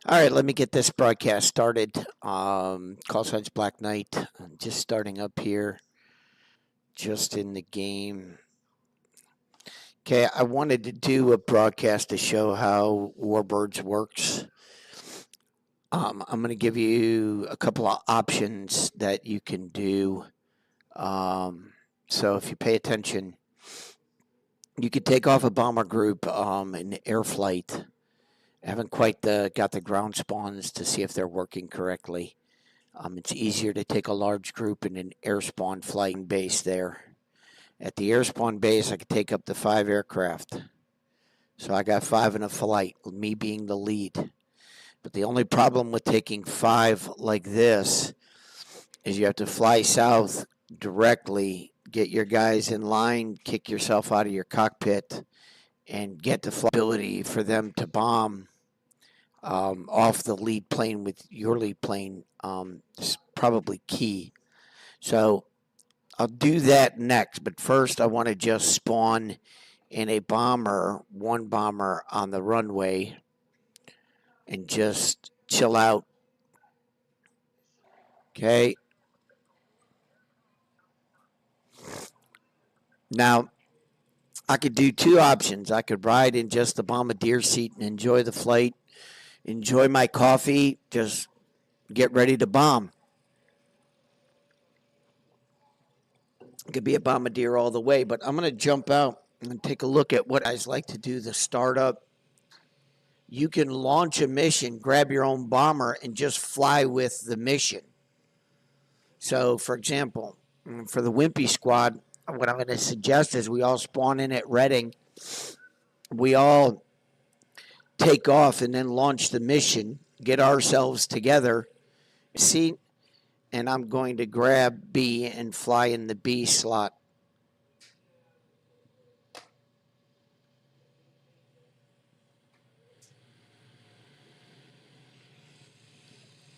All right, let me get this broadcast started. Call signs Black Knight. I'm just starting up here, just in the game. Okay, I wanted to do a broadcast to show how Warbirds works. I'm going to give you a couple of options that you can do. So if you pay attention, you could take off a bomber group in air flight. I haven't quite got the ground spawns to see if they're working correctly. It's easier to take a large group in an air spawn flying base there. At the air spawn base, I could take up to 5 aircraft. So I got 5 in a flight, me being the lead. But the only problem with taking 5 like this is you have to fly south directly, get your guys in line, kick yourself out of your cockpit, and get the ability for them to bomb off the lead plane with your lead plane is probably key. So I'll do that next, but first I want to just spawn in a bomber, one bomber on the runway, and just chill out. Okay. Now, I could do 2 options. I could ride in just the bombardier seat and enjoy the flight, enjoy my coffee, just get ready to bomb. It could be a bombardier all the way, but I'm going to jump out and take a look at what guys like to do, the startup. You can launch a mission, grab your own bomber, and just fly with the mission. So, for example, for the Wimpy squad, what I'm going to suggest is we all spawn in at Reading. We all take off and then launch the mission, get ourselves together, see, and I'm going to grab B and fly in the B slot.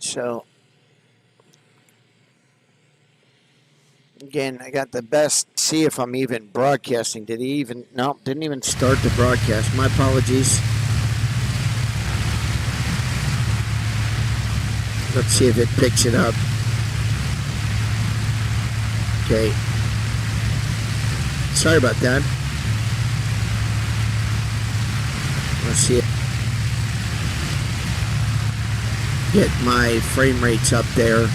So, again, I got the best. See if I'm even broadcasting. Did he even? No, didn't even start the broadcast. My apologies. Let's see if it picks it up. Okay. Sorry about that. Let's see. Get my frame rates up there.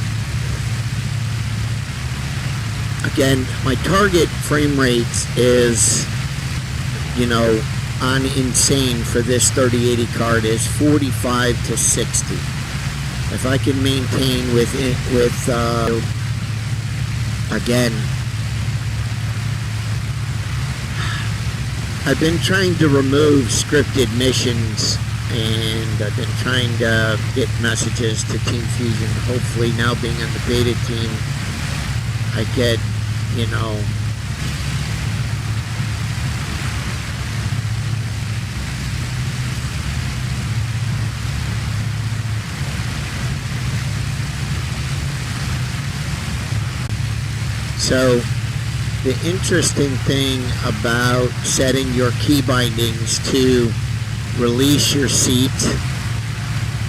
Again, my target frame rates is, on insane for this 3080 card is 45 to 60. If I can maintain again, I've been trying to remove scripted missions, and I've been trying to get messages to Team Fusion. Hopefully now being on the beta team, I get, So the interesting thing about setting your key bindings to release your seat,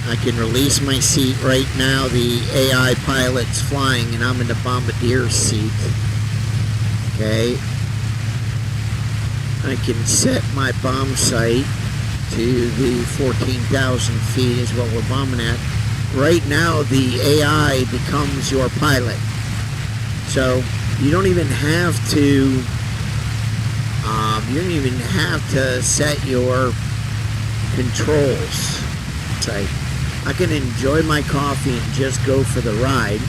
I can release my seat right now. The AI pilot's flying and I'm in the bombardier seat. Okay. I can set my bomb site to the 14,000 feet is what we're bombing at. Right now the AI becomes your pilot. So you don't even have to set your controls. I can enjoy my coffee and just go for the ride.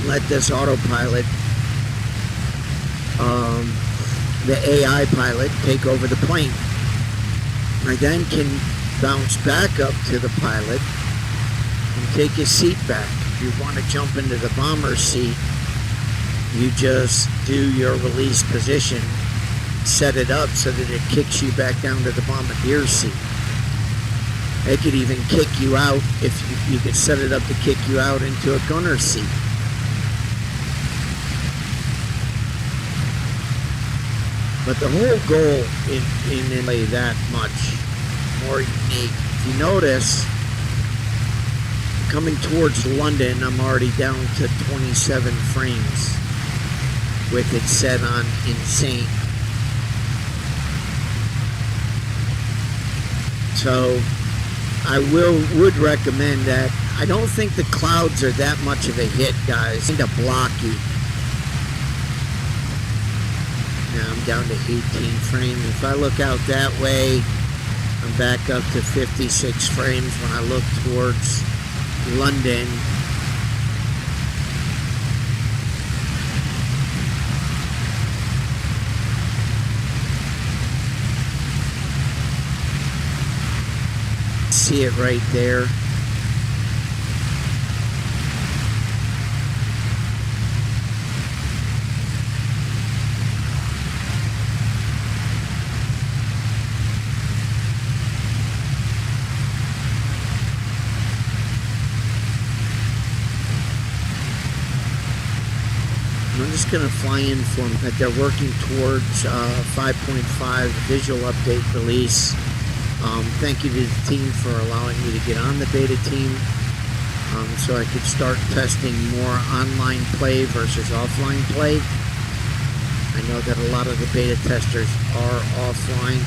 Let this autopilot, the AI pilot, take over the plane. I then can bounce back up to the pilot and take his seat back. If you want to jump into the bomber seat, you just do your release position, set it up so that it kicks you back down to the bombardier seat. It could even kick you out if you could set it up to kick you out into a gunner seat. But the whole goal in play that much more unique. If you notice, coming towards London, I'm already down to 27 frames with it set on insane. So I would recommend that. I don't think the clouds are that much of a hit, guys. Kind of blocky. Now I'm down to 18 frames. If I look out that way, I'm back up to 56 frames when I look towards London. See it right there. I'm just going to fly in for them that they're working towards 5.5 visual update release. Thank you to the team for allowing me to get on the beta team so I could start testing more online play versus offline play. I know that a lot of the beta testers are offline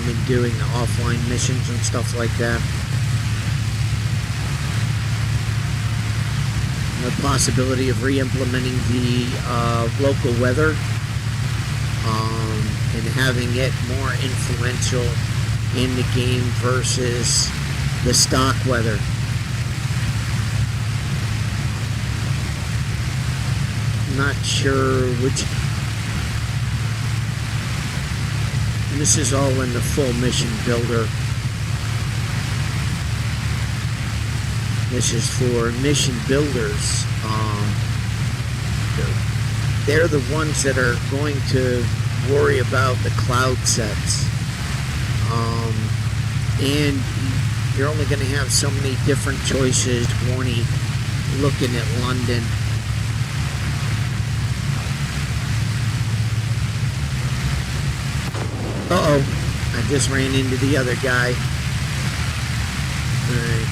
and doing the offline missions and stuff like that. The possibility of re-implementing the local weather and having it more influential in the game versus the stock weather. I'm not sure which. This is all in the full mission builder. This is for mission builders. They're the ones that are going to worry about the cloud sets. And you're only going to have so many different choices when looking at London. Uh-oh, I just ran into the other guy. Alright.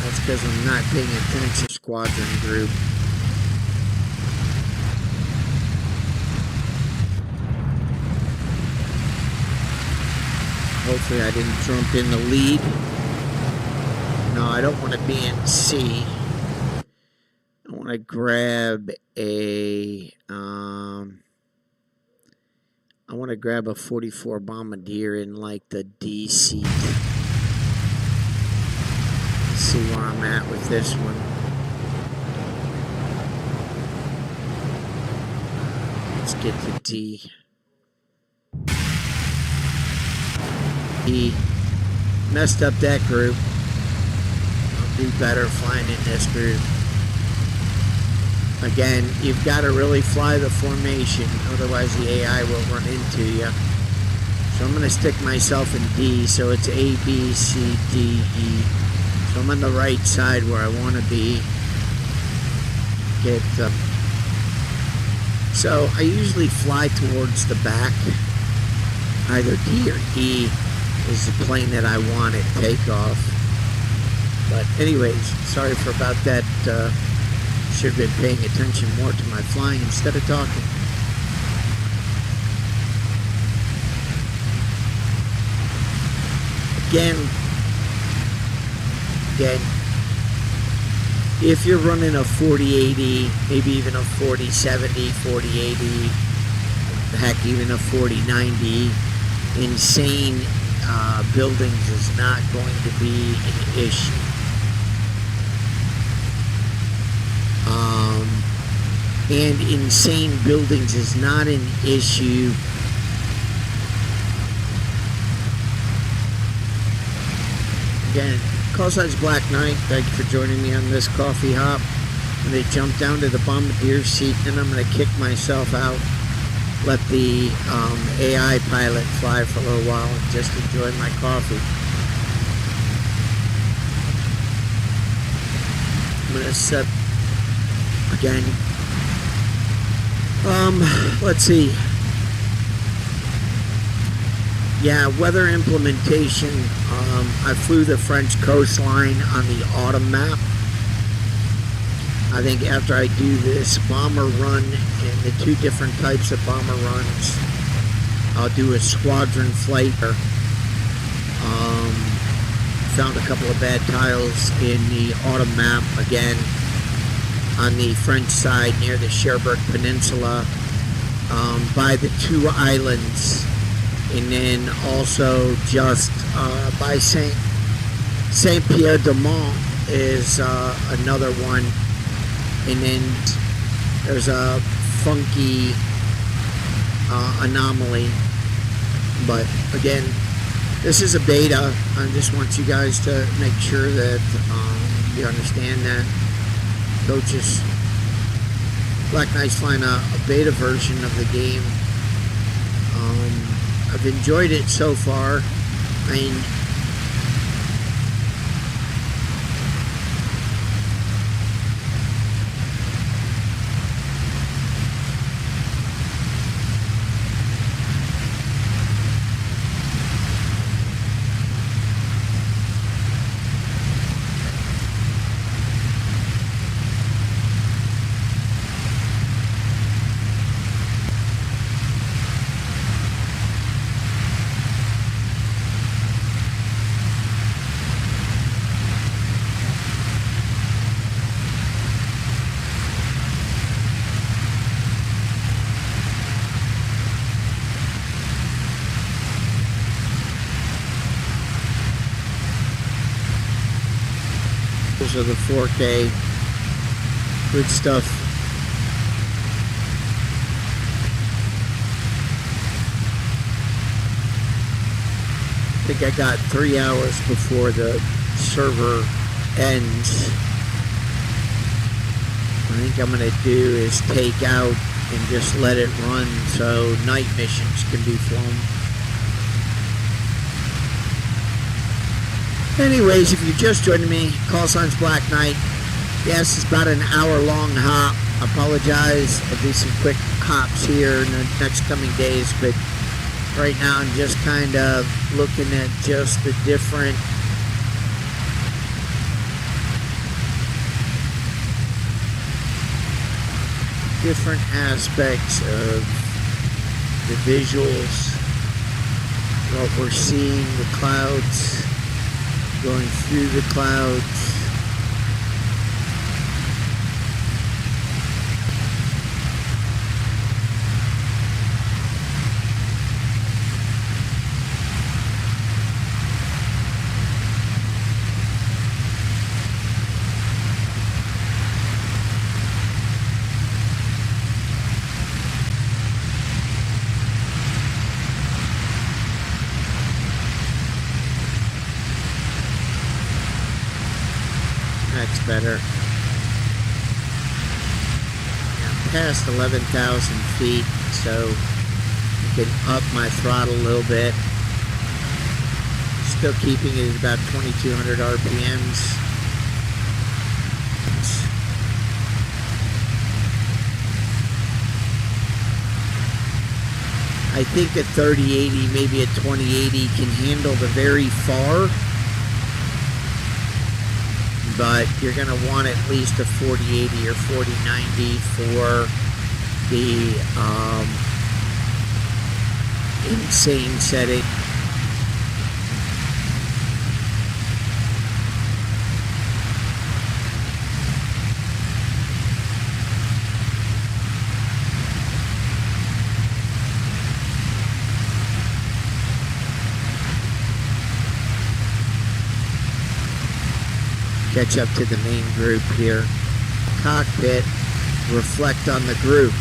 That's because I'm not paying attention to squadron group. Hopefully I didn't jump in the lead. No, I don't want to be in C. I want to grab a I want to grab a 44 Bombardier in like the D seat. Let's see where I'm at with this one. Let's get to D. He messed up that group. I'll do better flying in this group. Again, you've got to really fly the formation, otherwise the AI will run into you. So I'm going to stick myself in D, so it's A, B, C, D, E. So I'm on the right side where I want to be. So I usually fly towards the back. Either D or E is the plane that I want at takeoff. But anyways, sorry for about that. Should have been paying attention more to my flying instead of talking. Again, if you're running a 4080, maybe even a 4070, 4080, heck, even a 4090, insane buildings is not going to be an issue. And insane buildings is not an issue. Again, call signs Black Knight. Thank you for joining me on this coffee hop. I'm going to jump down to the Bombardier seat, and I'm going to kick myself out. Let the AI pilot fly for a little while and just enjoy my coffee. I'm going to set, again, Let's see. Yeah, weather implementation. I flew the French coastline on the autumn map. I think after I do this bomber run and the two different types of bomber runs, I'll do a squadron flight. Found a couple of bad tiles in the autumn map again on the French side near the Cherbourg Peninsula, by the two islands, and then also just by Saint Pierre de Mont is another one, and then there's a funky anomaly. But again, this is a beta. I just want you guys to make sure that you understand that. Coaches, Black Knight's flying a beta version of the game. I've enjoyed it so far. I mean, of the 4K, good stuff. I think I got 3 hours before the server ends. I think I'm going to do is take out and just let it run so night missions can be flown. Anyways, if you're just joining me, call sign's Black Knight. Yes, it's about an hour-long hop. I apologize. I'll do some quick hops here in the next coming days, but right now I'm just kind of looking at just the different aspects of the visuals, what we're seeing, the clouds, going through the clouds. That's better. I'm past 11,000 feet, so I can up my throttle a little bit. Still keeping it at about 2,200 RPMs. I think a 3080, maybe a 2080 can handle the very far. But you're going to want at least a 4080 or 4090 for the insane setting. Catch up to the main group here. Cockpit, reflect on the group.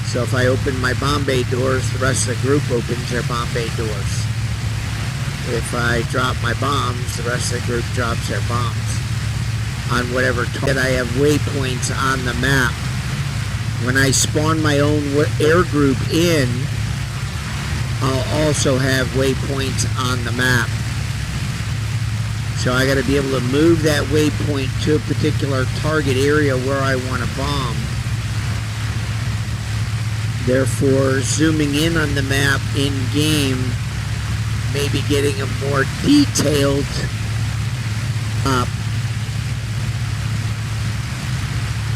So if I open my bomb bay doors, the rest of the group opens their bomb bay doors. If I drop my bombs, the rest of the group drops their bombs. On whatever target I have waypoints on the map. When I spawn my own air group in, I'll also have waypoints on the map. So I got to be able to move that waypoint to a particular target area where I want to bomb. Therefore, zooming in on the map in game, maybe getting a more detailed map.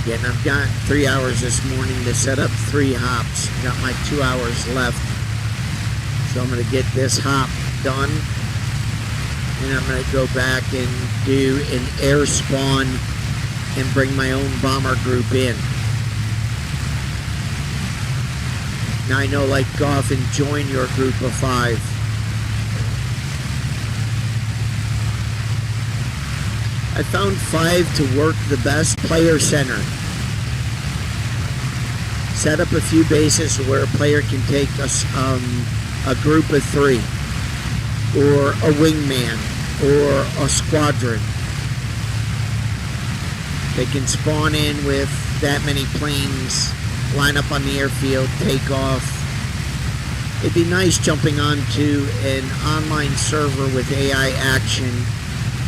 Again, I've got 3 hours this morning to set up 3 hops. Got my 2 hours left. So I'm going to get this hop done. And I'm going to go back and do an air spawn and bring my own bomber group in. Now I know, like, go off and join your group of 5. I found 5 to work the best. Player center. Set up a few bases where a player can take a group of 3, or a wingman, or a squadron. They can spawn in with that many planes, line up on the airfield, take off. It'd be nice jumping onto an online server with AI action,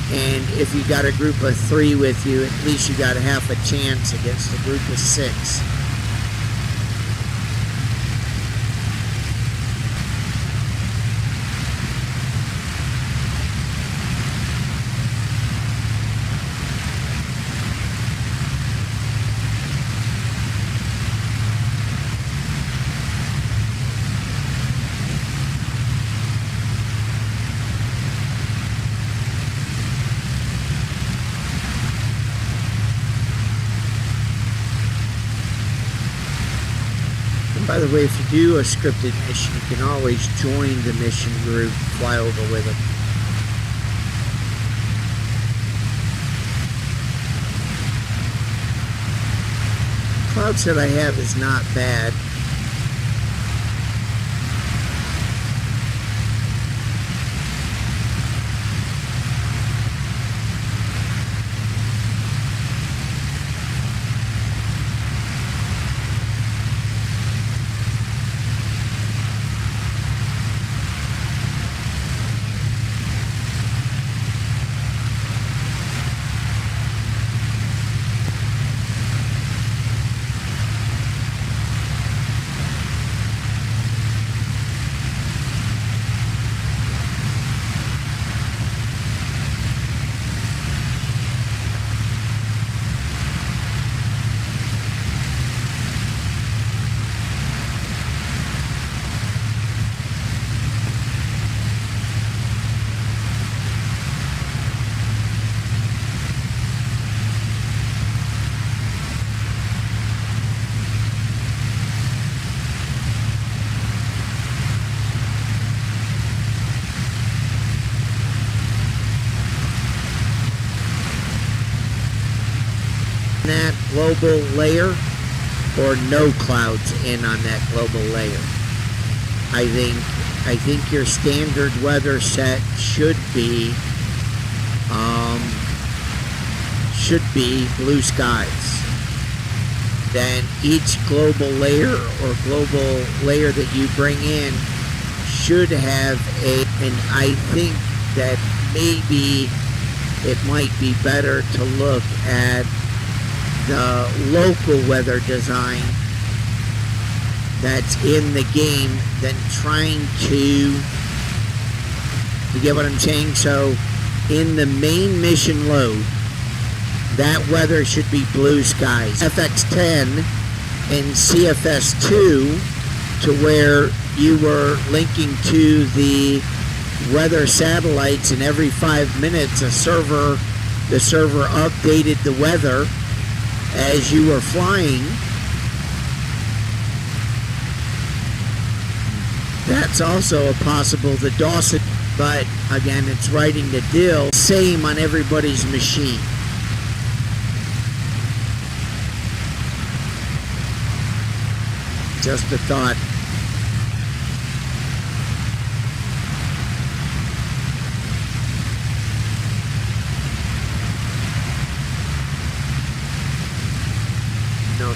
and if you got a group of 3 with you, at least you got half a chance against a group of 6. By the way, if you do a scripted mission, you can always join the mission group, fly over with them. Cloud set I have is not bad. That global layer, or no clouds in on that global layer. I think your standard weather set should be blue skies. Then each global layer or global layer that you bring in should have and I think that maybe it might be better to look at the local weather design that's in the game than trying to, you get what I'm saying? So in the main mission load, that weather should be blue skies. FX10 and CFS2 to where you were linking to the weather satellites, and every 5 minutes the server updated the weather as you were flying. That's also a possible. The Dawson, but again, it's writing the deal. Same on everybody's machine. Just a thought.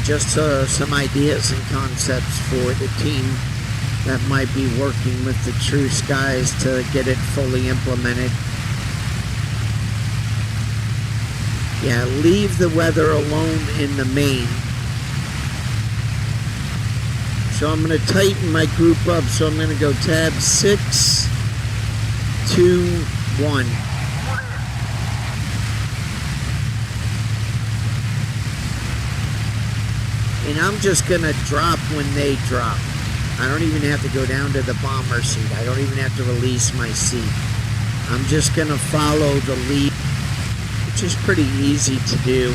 Just some ideas and concepts for the team that might be working with the True Skies to get it fully implemented. Yeah, leave the weather alone in the main. So I'm going to tighten my group up. So I'm going to go tab 6, 2, 1. And I'm just going to drop when they drop. I don't even have to go down to the bomber seat. I don't even have to release my seat. I'm just going to follow the lead, which is pretty easy to do.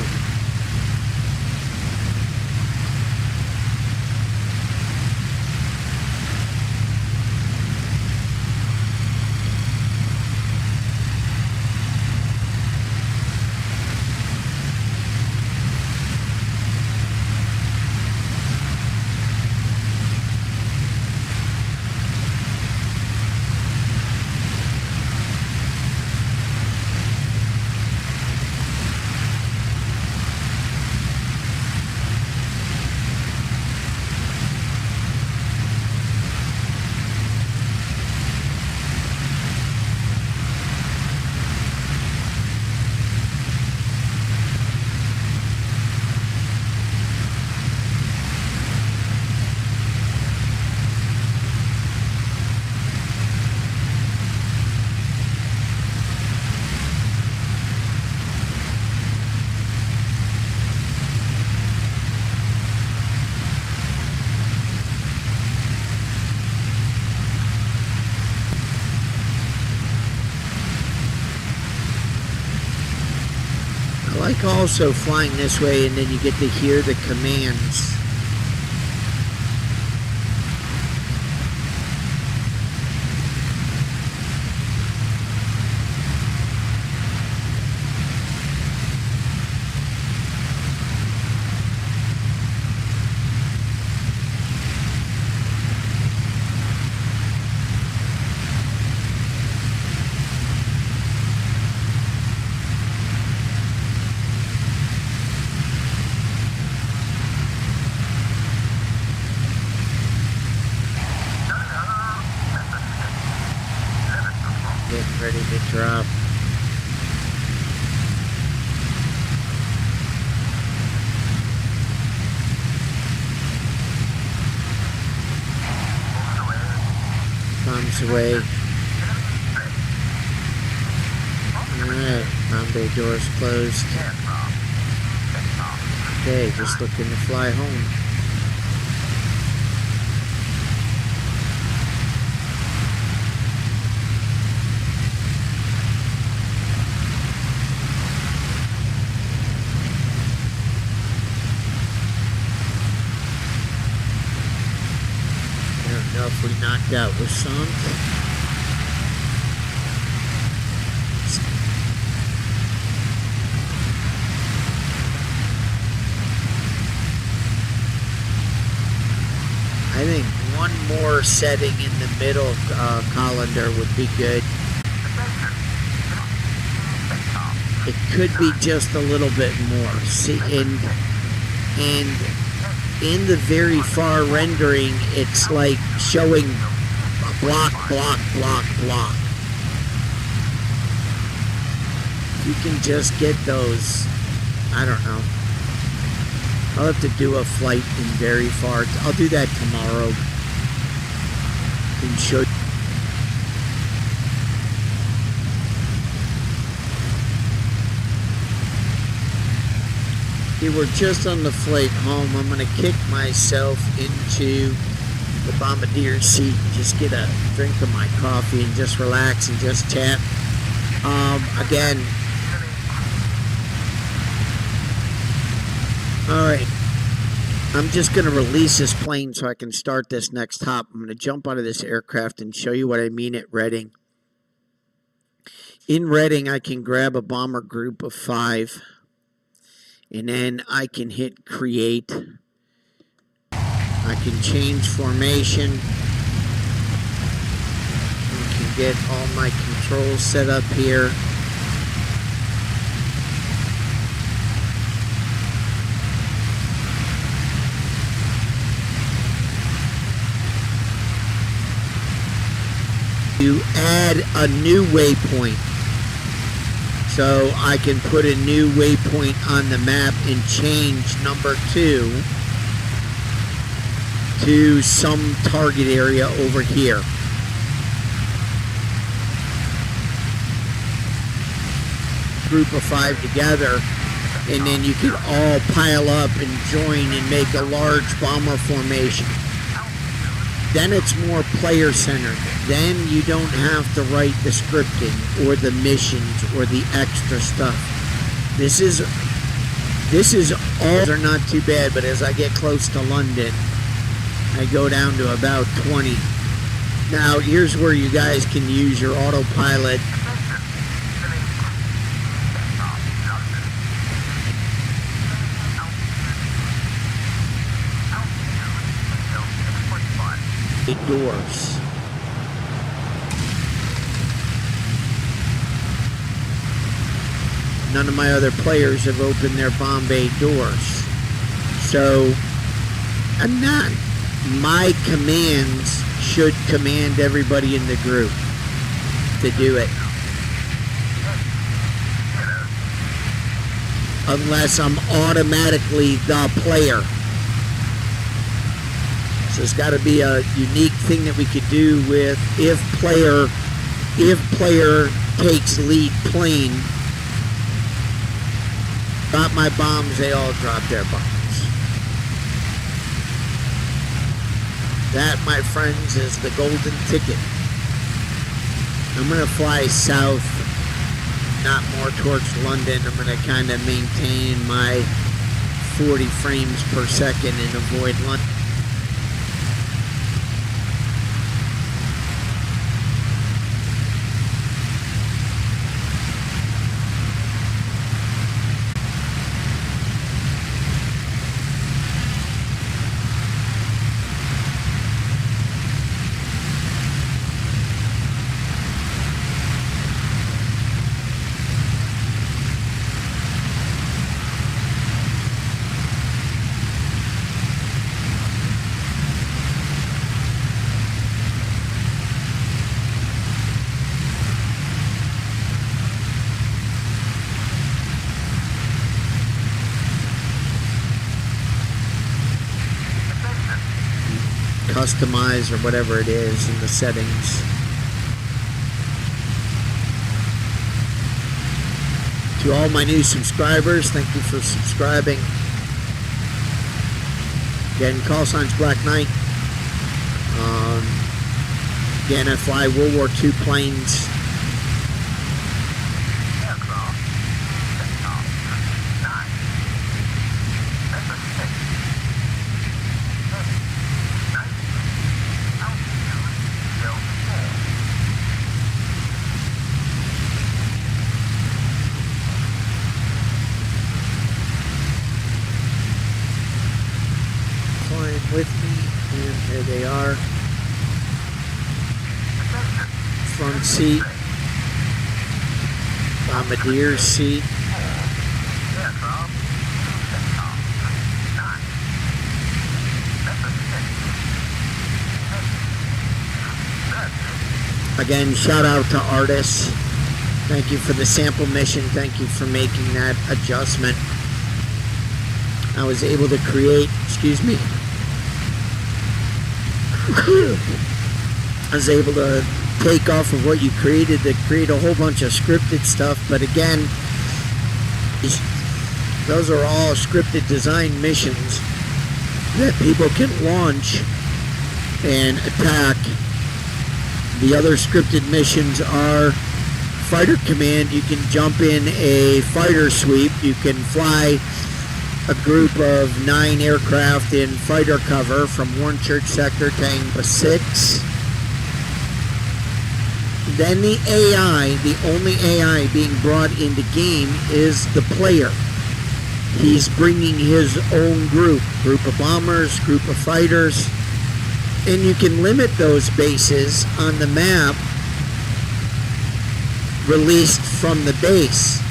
I like also flying this way, and then you get to hear the commands. Getting ready to drop. Bombs away. Alright, bomb bay doors closed. Okay, just looking to fly home. If we knocked out with some. I think one more setting in the middle colander would be good. It could be just a little bit more. See, and in the very far rendering, it's like showing block, block, block, block. You can just get those, I don't know. I'll have to do a flight in very far. I'll do that tomorrow and show you. We're just on the flight home. I'm going to kick myself into the bombardier seat and just get a drink of my coffee and just relax and just chat. Again, alright, I'm just going to release this plane so I can start this next hop. I'm going to jump out of this aircraft and show you what I mean at Reading. In Reading, I can grab a bomber group of 5. And then I can hit create. I can change formation. I can get all my controls set up here. To add a new waypoint. So I can put a new waypoint on the map and change number 2 to some target area over here. Group of 5 together, and then you can all pile up and join and make a large bomber formation. Then it's more player centered. Then you don't have to write the scripting or the missions or the extra stuff. This is all, they're not too bad, but as I get close to London, I go down to about 20. Now here's where you guys can use your autopilot. Doors. None of my other players have opened their bomb bay doors. So, my commands should command everybody in the group to do it. Unless I'm automatically the player. So it's got to be a unique thing that we could do with if player takes lead plane. Drop my bombs, they all drop their bombs. That, my friends, is the golden ticket. I'm going to fly south, not more towards London. I'm going to kind of maintain my 40 frames per second and avoid London. Customize or whatever it is in the settings. To all my new subscribers, thank you for subscribing. Again, call signs Black Knight. Again, I fly World War II planes. With me, and there they are. Front seat, bombardier seat. Again, shout out to artists. Thank you for the sample mission. Thank you for making that adjustment. I was able to create, excuse me, I was able to take off of what you created to create a whole bunch of scripted stuff, but again, those are all scripted design missions that people can launch and attack. The other scripted missions are fighter command. You can jump in a fighter sweep. You can fly a group of 9 aircraft in fighter cover from Warnchurch Sector Tango 6. Then the AI, the only AI being brought into game is the player. He's bringing his own group of bombers, group of fighters, and you can limit those bases on the map released from the base.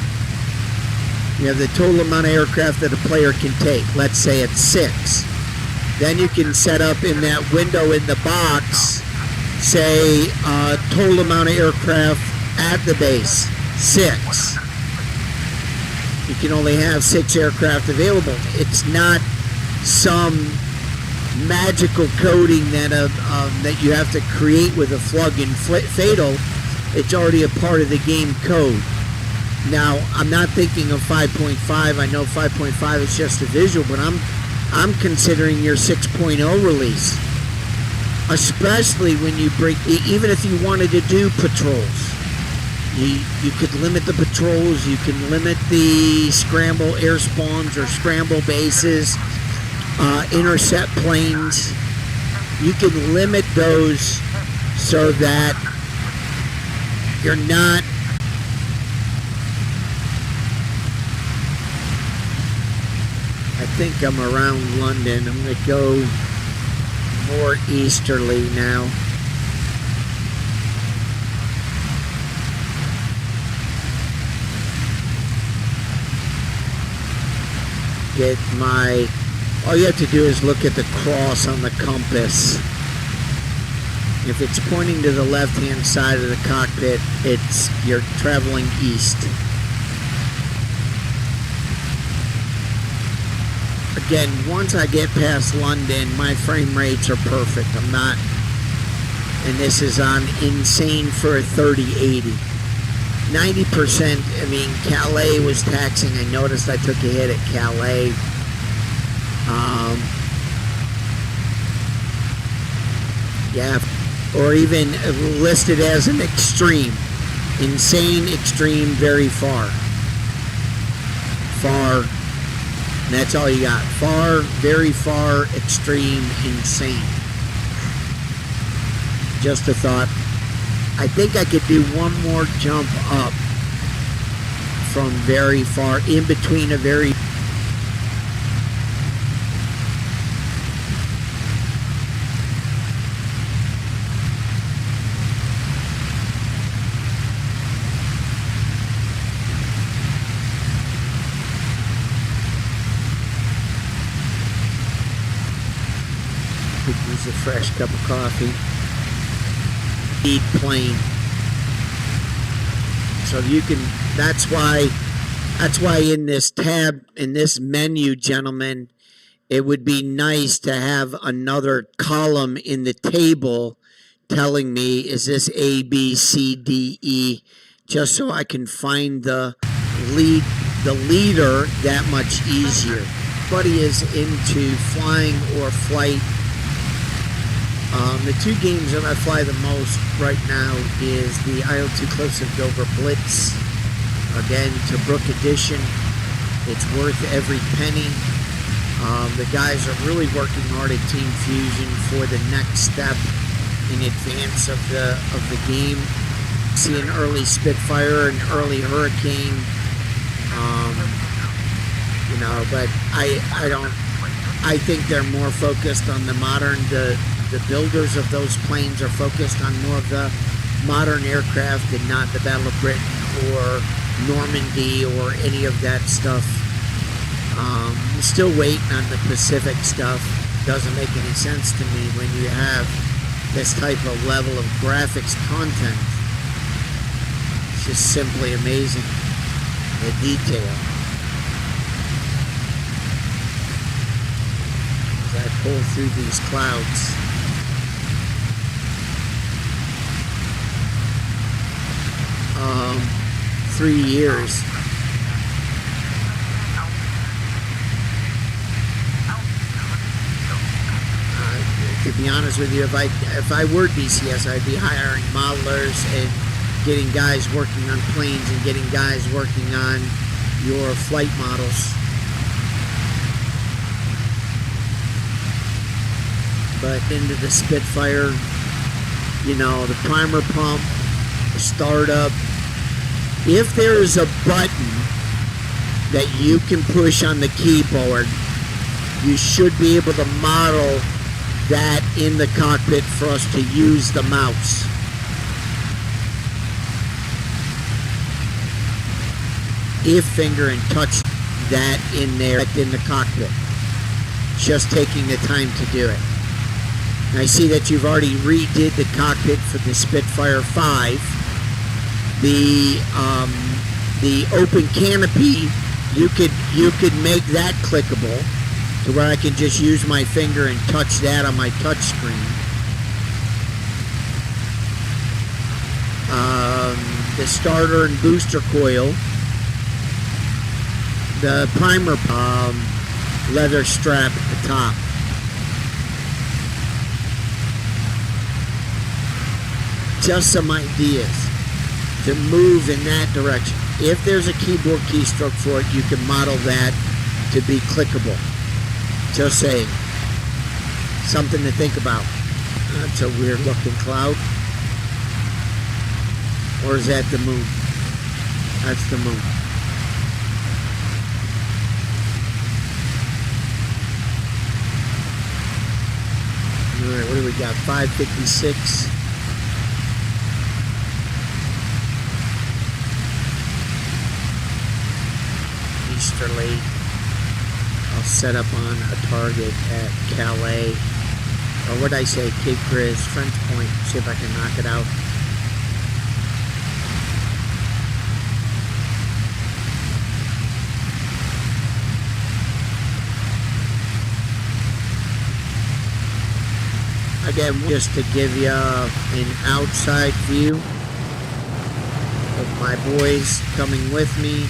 You have the total amount of aircraft that a player can take. Let's say it's 6. Then you can set up in that window in the box, say total amount of aircraft at the base, 6. You can only have 6 aircraft available. It's not some magical coding that you have to create with a plug in Fatal. It's already a part of the game code. Now, I'm not thinking of 5.5. I know 5.5 is just a visual, but I'm considering your 6.0 release. Especially when you bring, even if you wanted to do patrols. You could limit the patrols, you can limit the scramble air spawns or scramble bases, intercept planes. You can limit those so that you're not I think I'm around London. I'm going to go more easterly now. Get my, all you have to do is look at the cross on the compass. If it's pointing to the left-hand side of the cockpit, you're traveling east. Again, once I get past London, my frame rates are perfect. I'm not, and this is on insane for a 3080. 90%, I mean, Calais was taxing. I noticed I took a hit at Calais. Yeah, or even listed as an extreme. Insane, extreme, very far. Far. And that's all you got. Far, very far, extreme, insane. Just a thought. I think I could do one more jump up from very far, in between a very... Could use a fresh cup of coffee. Plane. So you can, that's why in this tab, in this menu, gentlemen, it would be nice to have another column in the table telling me, is this A, B, C, D, E, just so I can find the leader that much easier. Buddy is into flying or flight. The two games that I fly the most right now is the IL-2 Close and Dover Blitz. Again, Tobruk Edition. It's worth every penny. The guys are really working hard at Team Fusion for the next step in advance of the game. See an early Spitfire, an early Hurricane. You know, but I think they're more focused on the modern, the builders of those planes are focused on more of the modern aircraft and not the Battle of Britain or Normandy or any of that stuff. I'm still waiting on the Pacific stuff. Doesn't make any sense to me when you have this type of level of graphics content. It's just simply amazing, the detail. As I pull through these clouds. 3 years. To be honest with you, if I were DCS, I'd be hiring modelers and getting guys working on planes and getting guys working on your flight models. But into the Spitfire, you know, the primer pump, the startup. If there is a button that you can push on the keyboard, you should be able to model that in the cockpit for us to use the mouse. If finger and touch that in there, in the cockpit. Just taking the time to do it. And I see that you've already redid the cockpit for the Spitfire 5. The open canopy, you could make that clickable. to where I can just use my finger and touch that on my touch screen. The starter and booster coil, the primer leather strap at the top. Just some ideas to move in that direction. If there's a keyboard keystroke for it, you can model that to be clickable. Just saying. Something to think about. That's a weird looking cloud. Or is that the moon? That's the moon. Alright, what do we got? 556. Easterly. I'll set up on a target at Calais. Or what did I say? Cape Gris, French Point. See if I can knock it out. Again, just to give you an outside view of my boys coming with me.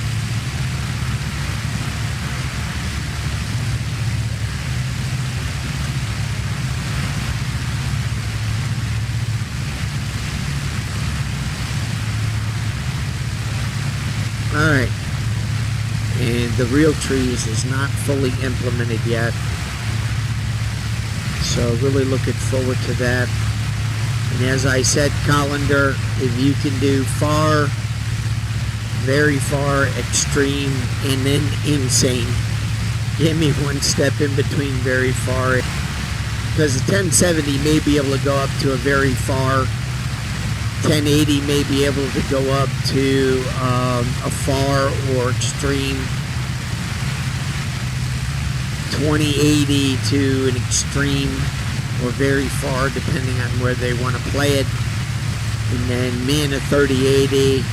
Alright, and the real trees is not fully implemented yet. So really looking forward to that. And as I said, Colander, if you can do far, very far, extreme, and then insane, give me one step in between very far. Because the 1070 may be able to go up to a very far. 1080 may be able to go up to a far or extreme. 2080 to an extreme or very far, depending on where they want to play it. And then me and a 3080, 4.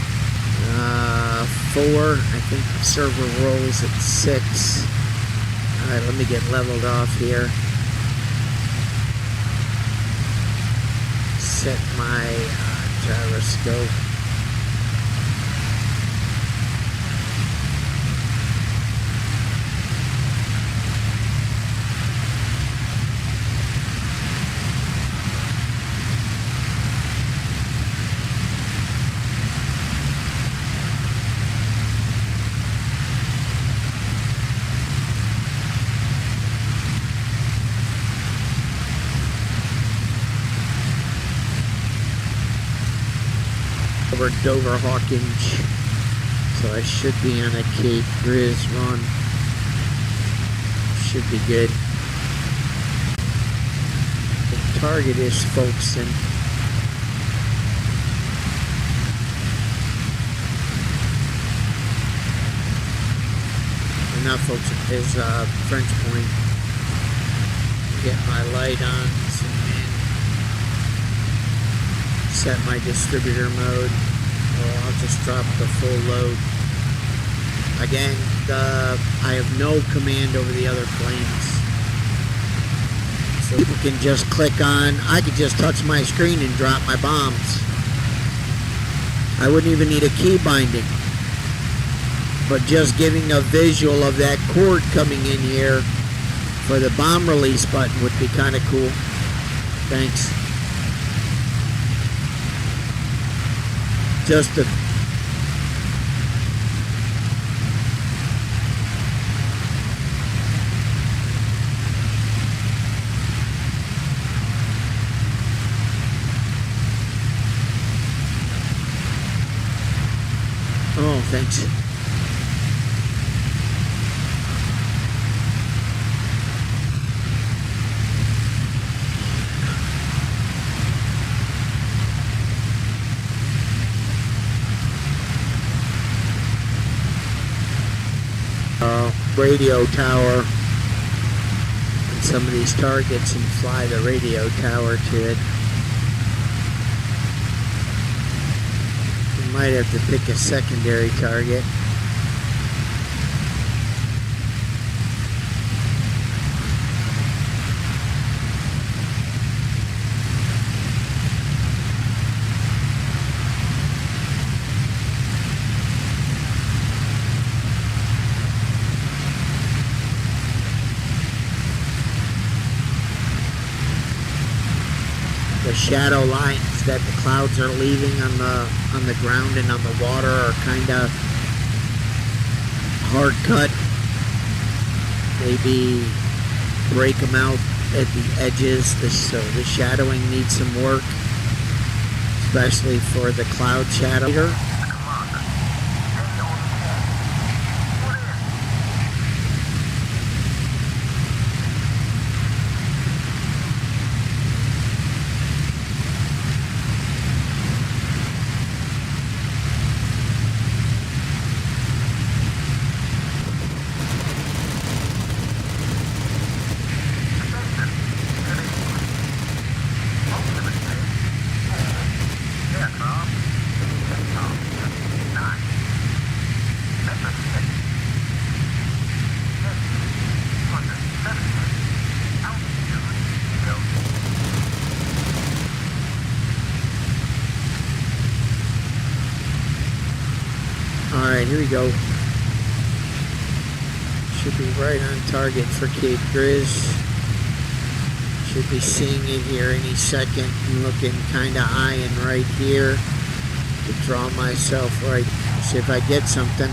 I think the server rolls at 6. All right, let me get leveled off here. Set my gyroscope. Over Dover Hawkinge, so I should be on a Cape Gris run. Should be good. The target is Folkestone. Or not Folkestone, is French Point. Get my light on. Set my distributor mode, or I'll just drop the full load. Again, I have no command over the other planes. So people can just click on, I could just touch my screen and drop my bombs. I wouldn't even need a key binding. But just giving a visual of that cord coming in here for the bomb release button would be kind of cool. Thanks. Just to oh, thanks. Radio tower on some of these targets and fly the radio tower to it. You might have to pick a secondary target. The shadow lines that the clouds are leaving on the ground and on the water are kind of hard cut. Maybe break them out at the edges. So the shadowing needs some work, especially for the cloud shadow. Alright, here we go. Should be right on target for Cape Grizz. Should be seeing it here any second. I'm looking kind of eyeing right here to draw myself right. See if I get something.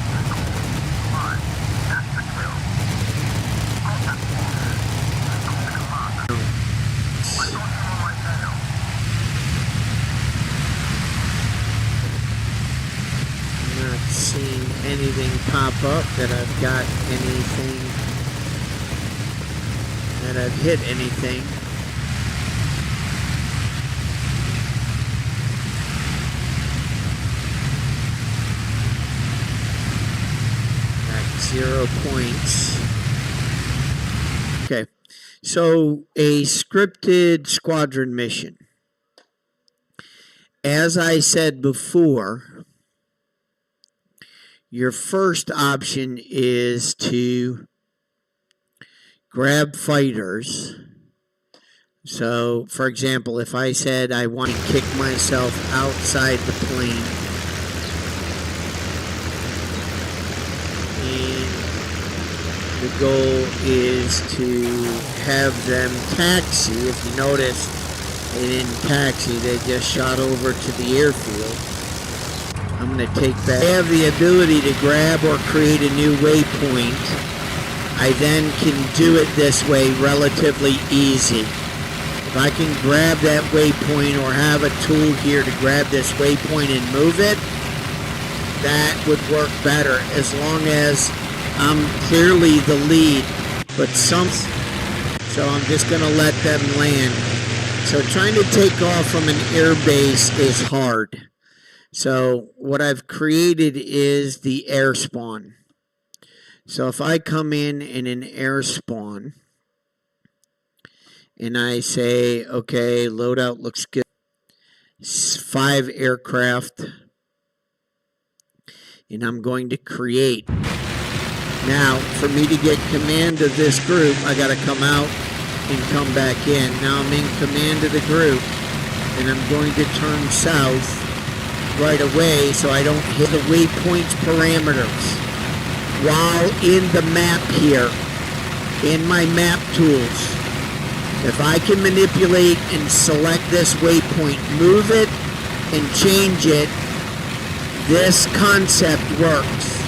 Not seeing anything pop up that I've got anything, that I've hit anything. Got 0 points. Okay, so a scripted squadron mission. As I said before, your first option is to grab fighters. So, for example, if I said I want to kick myself outside the plane, and the goal is to have them taxi. If you notice, they didn't taxi, they just shot over to the airfield. I'm going to take back. I have the ability to grab or create a new waypoint. I then can do it this way relatively easy. If I can grab that waypoint or have a tool here to grab this waypoint and move it, that would work better as long as I'm clearly the lead. But so I'm just going to let them land. So trying to take off from an air base is hard. So what I've created is the air spawn. So if I come in an air spawn and I say, okay, loadout looks good. 5 aircraft. And I'm going to create. Now, for me to get command of this group, I got to come out and come back in. Now I'm in command of the group and I'm going to turn south right away so I don't hit the waypoints parameters. While in the map here, in my map tools, if I can manipulate and select this waypoint, move it and change it, this concept works.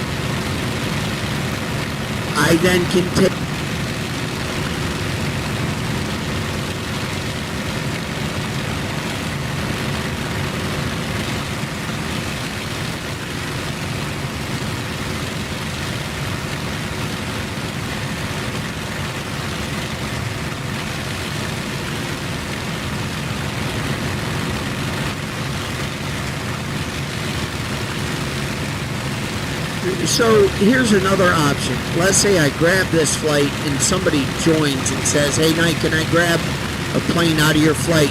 I then can take So here's another option. Let's say I grab this flight and somebody joins and says, hey Knight, can I grab a plane out of your flight?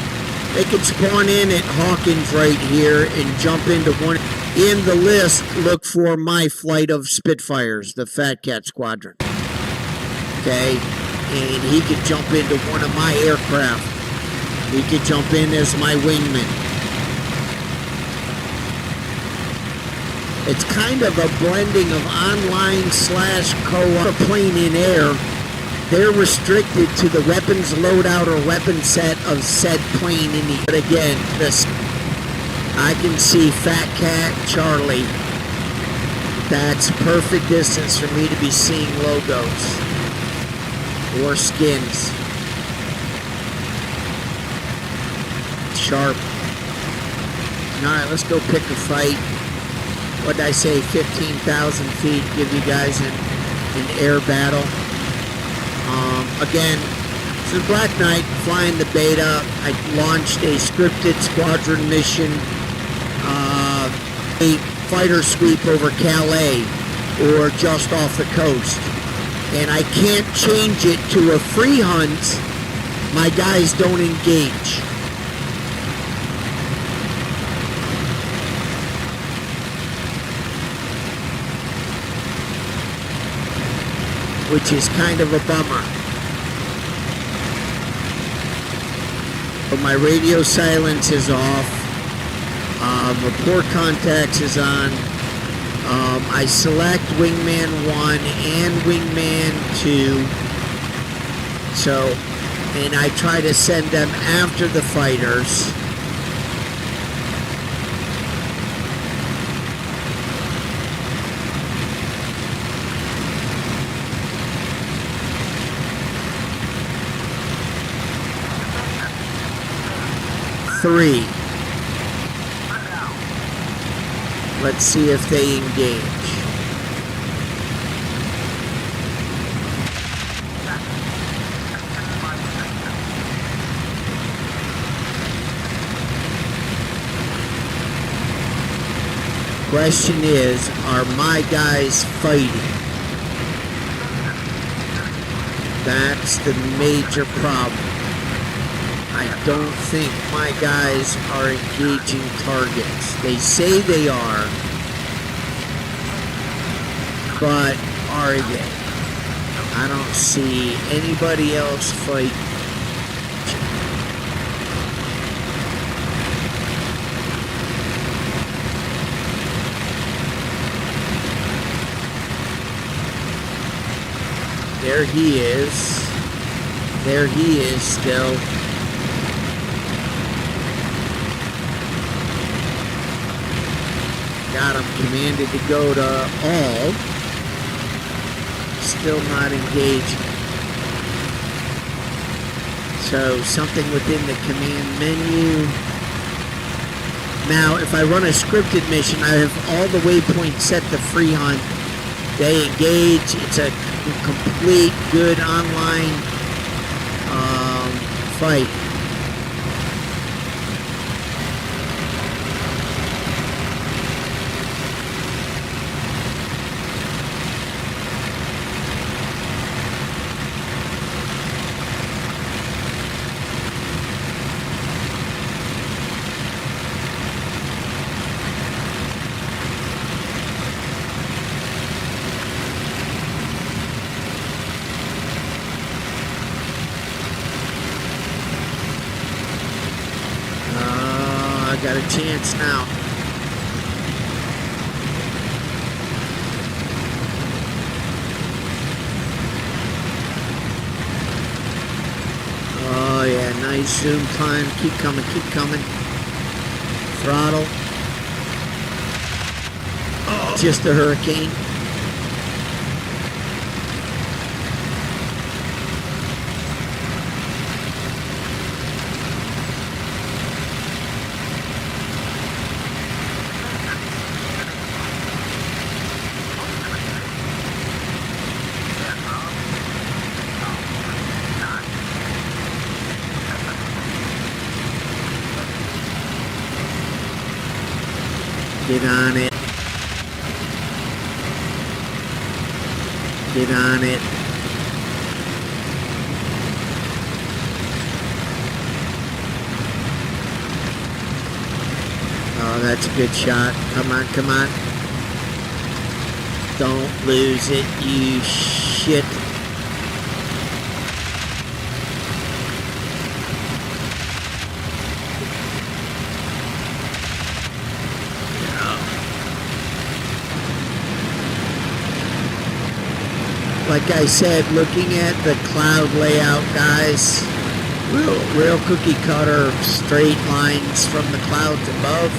They could spawn in at Hawkins right here and jump into one. In the list, look for my flight of Spitfires, the Fat Cat Squadron. Okay? And he could jump into one of my aircraft. He could jump in as my wingman. It's kind of a blending of online / co-op plane in air they're restricted to the weapons loadout or weapon set of said plane in the. But again, this I can see Fat Cat Charlie. That's perfect distance for me to be seeing logos or skins. Sharp. Alright, let's go pick a fight. What did I say? 15,000 feet. Give you guys an air battle. Again, this is Black Knight flying the beta. I launched a scripted squadron mission, a fighter sweep over Calais or just off the coast. And I can't change it to a free hunt. My guys don't engage. Which is kind of a bummer. But my radio silence is off. Report contacts is on. I select Wingman 1 and Wingman 2. So, and I try to send them after the fighters. Three. Let's see if they engage. Question is, are my guys fighting? That's the major problem. I don't think my guys are engaging targets. They say they are, but are they? I don't see anybody else fighting. There he is. There he is still. Got him commanded to go to all. Still not engaging. So something within the command menu. Now, if I run a scripted mission, I have all the waypoints set to free hunt. They engage. It's a complete, good online fight. Got a chance now. Oh yeah, nice zoom climb. Keep coming, keep coming. Throttle. Oh, just a hurricane. Get on it. Get on it. Oh, that's a good shot. Come on, come on. Don't lose it, you shit. like I said, looking at the cloud layout, guys, real cookie cutter straight lines from the clouds above.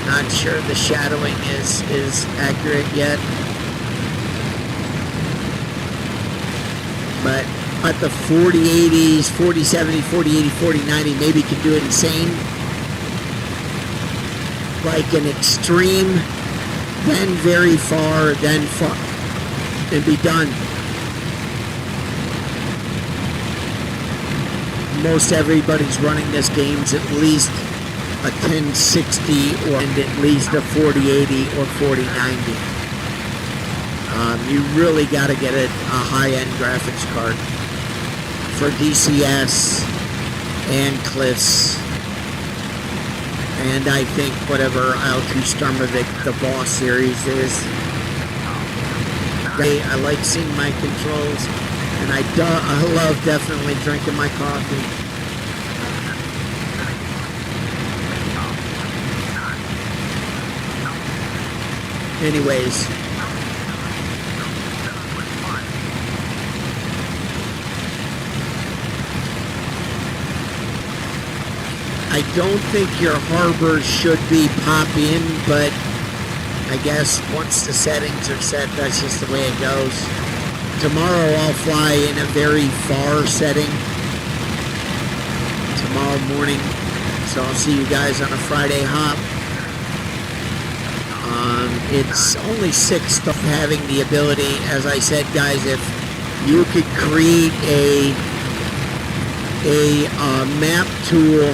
Not sure the shadowing is accurate yet. But at the 40-80s, 40-70, 40-80, 40-90, maybe can do it insane. Like an extreme, then very far, then far, and be done. Most everybody's running this game's at least a 1060 and at least a 4080 or 4090. You really got to get a high-end graphics card for DCS and Cliffs, and I think whatever L2 Stormovic the Boss series is. I like seeing my controls, and I love definitely drinking my coffee. Anyways, I don't think your harbors should be pop-in, but I guess once the settings are set, that's just the way it goes. Tomorrow I'll fly in a very far setting tomorrow morning, so I'll see you guys on a Friday hop. It's only 6 having the ability, as I said, guys, if you could create a map tool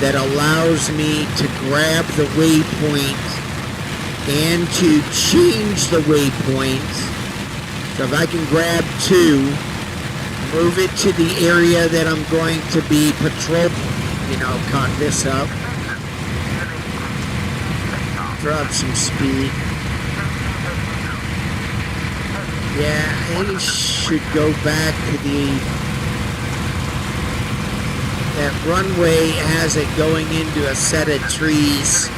that allows me to grab the waypoint and to change the waypoint. So if I can grab 2, move it to the area that I'm going to be patrolling, cock this up, drop some speed. Yeah, I should go back to that runway has it going into a set of trees.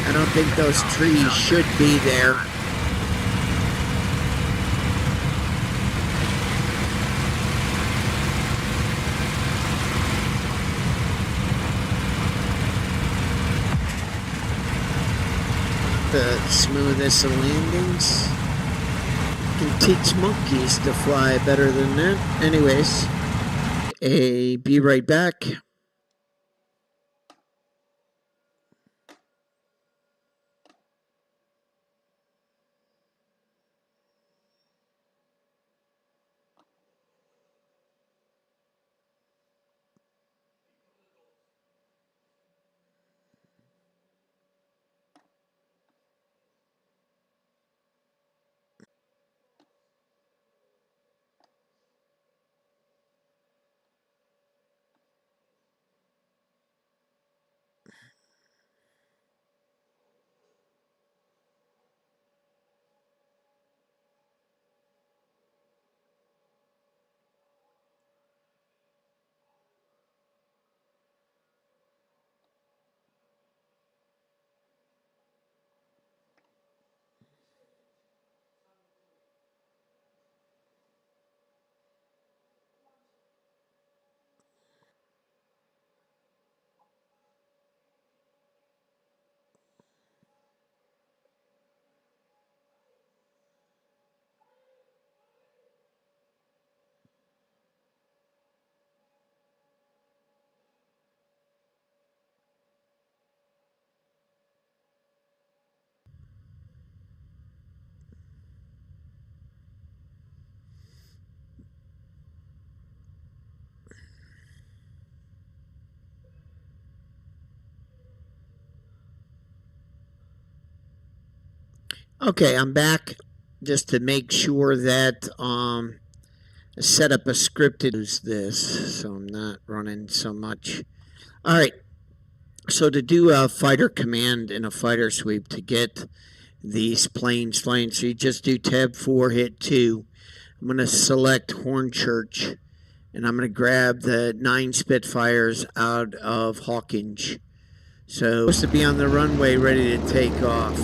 I don't think those trees should be there. The smoothest of landings. Can teach monkeys to fly better than that. Anyways, be right back. Okay, I'm back just to make sure that set up a scripted use this, so I'm not running so much. All right, so to do a fighter command and a fighter sweep to get these planes flying, so you just do tab 4, hit 2. I'm going to select Hornchurch, and I'm going to grab the 9 Spitfires out of Hawkinge. So, supposed to be on the runway ready to take off.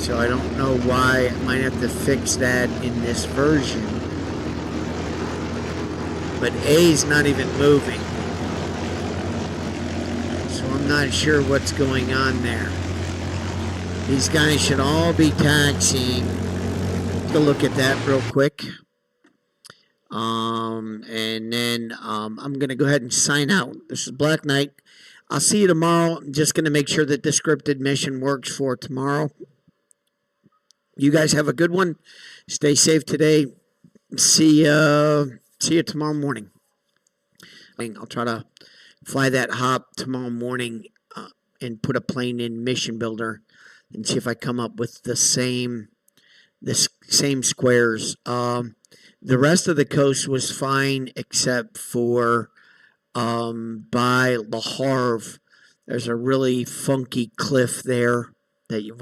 So I don't know why. I might have to fix that in this version. But A's not even moving. So I'm not sure what's going on there. These guys should all be taxiing. Take a look at that real quick. And then I'm going to go ahead and sign out. This is Black Knight. I'll see you tomorrow. I'm just going to make sure that the scripted mission works for tomorrow. You guys have a good one. Stay safe today. See you tomorrow morning. I'll try to fly that hop tomorrow morning and put a plane in Mission Builder and see if I come up with the same squares. The rest of the coast was fine except for by Le Havre. There's a really funky cliff there that you